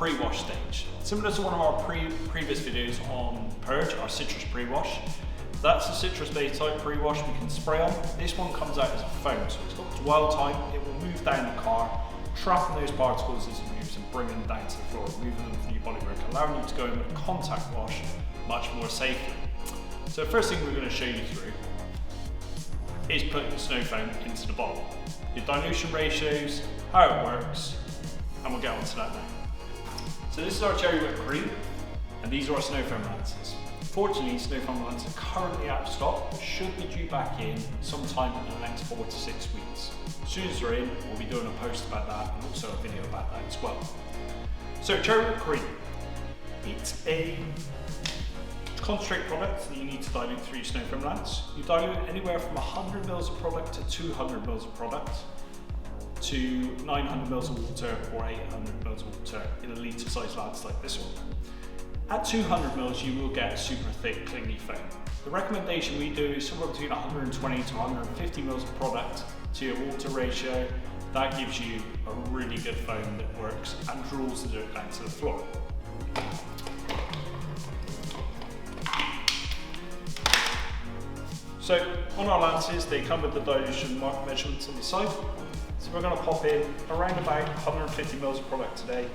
pre-wash stage. Similar to one of our previous videos on Purge, our citrus pre-wash. That's a citrus-based type pre-wash we can spray on. This one comes out as a foam, so it's got dwell time. It will move down the car, trapping those particles as it moves and bringing them down to the floor, moving them from your bodywork, allowing you to go in with a contact wash much more safely. So the first thing we're going to show you through is putting the snow foam into the bottle. Your dilution ratios, how it works, and we'll get onto that now. So this is our cherry whipped cream, and these are our snow foam lances. Fortunately, snow foam lances are currently out of stock, but should be due back in sometime in the next 4 to 6 weeks. As soon as they're in, we'll be doing a post about that and also a video about that as well. So cherry whipped cream, it's a concentrate product that you need to dilute through your snow foam lance. You dilute anywhere from 100 mils of product to 200 mils of product to 900 mils of water or 800 mils of water in a litre size lance like this one. At 200 mils, you will get super thick, clingy foam. The recommendation we do is somewhere between 120 to 150 mils of product to your water ratio. That gives you a really good foam that works and draws the dirt down to the floor. So on our lances, they come with the dilution measurements on the side. So we're going to pop in around about 150 mils of product today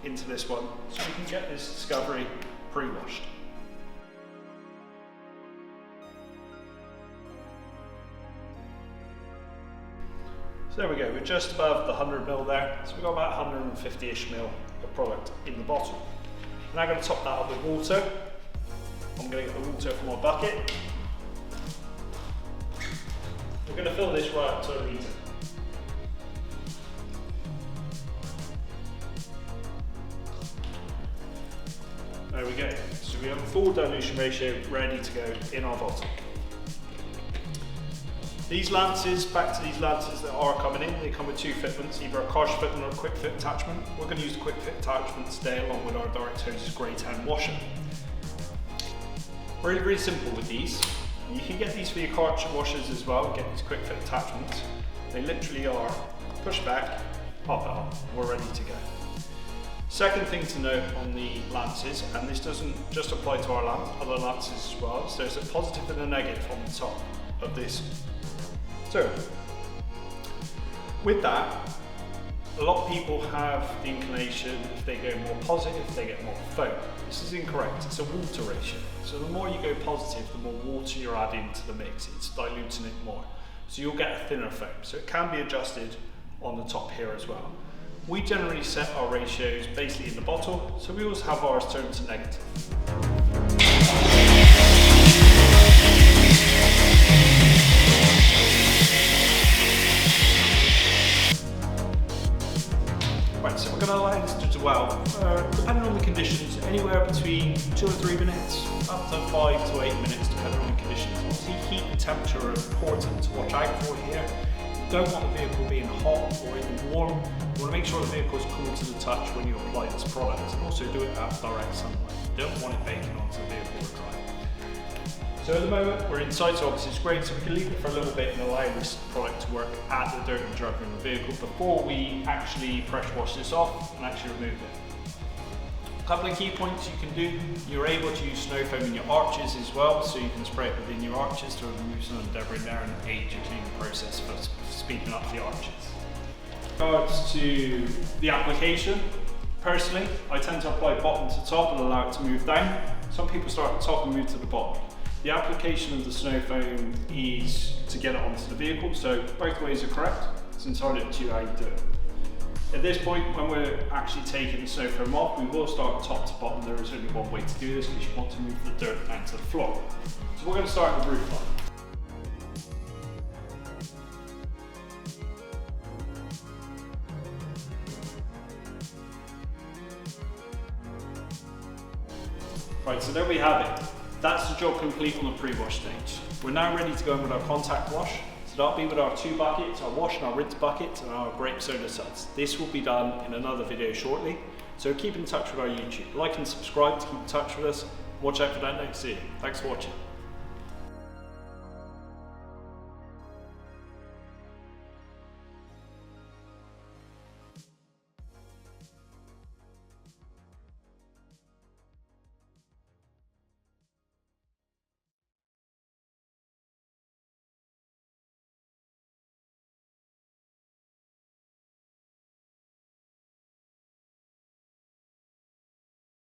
into this one, so we can get this Discovery pre-washed. So there we go, we're just above the 100 mil there, so we've got about 150-ish mil of product in the bottle. I'm now going to top that up with water. I'm going to get the water from our bucket. We're going to fill this right up to a litre. There we go. So we have a full dilution ratio ready to go in our bottle. These lances, back to these lances that are coming in, they come with two fitments, either a cartridge fitment or a quick fit attachment. We're going to use the quick fit attachment today along with our direct hose grey tan washer. Really, really simple with these. You can get these for your cartridge washers as well, get these quick fit attachments. They literally are push back, pop it on, we're ready to go. Second thing to note on the lances, and this doesn't just apply to our lamp, other lances as well, so there's a positive and a negative on the top of this. So, with that, a lot of people have the inclination, if they go more positive, they get more foam. This is incorrect, it's a water ratio. So the more you go positive, the more water you're adding to the mix, it's diluting it more. So you'll get a thinner foam. So it can be adjusted on the top here as well. We generally set our ratios basically in the bottle, so we always have ours turned to negative. Right, so we're going to allow this to dwell, depending on the conditions, anywhere between 2 or 3 minutes, up to 5 to 8 minutes, depending on the conditions. Obviously, heat and temperature are important to watch out for here. You don't want the vehicle being hot or even warm. You want to make sure the vehicle is cool to the touch when you apply this product, and also do it at direct sunlight. You don't want it baking onto the vehicle or dry. So at the moment we're inside, so obviously it's great, so we can leave it for a little bit and allow this product to work at the dirt and drug in the vehicle before we actually pressure wash this off and actually remove it. A couple of key points you can do. You're able to use snow foam in your arches as well, so you can spray it within your arches to remove some debris in there and aid your cleaning process for speeding up the arches. In regards to the application, personally, I tend to apply bottom to top and allow it to move down. Some people start at the top and move to the bottom. The application of the snow foam is to get it onto the vehicle, so both ways are correct. It's entirely up to you how you do it. At this point, when we're actually taking the snow foam off, we will start top to bottom. There is only one way to do this because you want to move the dirt down to the floor. So we're going to start with roof line. Right, so there we have it. That's the job complete on the pre-wash stage. We're now ready to go in with our contact wash. So that'll be with our 2 buckets, our wash and our rinse bucket, and our grape soda suds. This will be done in another video shortly. So keep in touch with our YouTube. Like and subscribe to keep in touch with us. Watch out for that next video. Thanks for watching.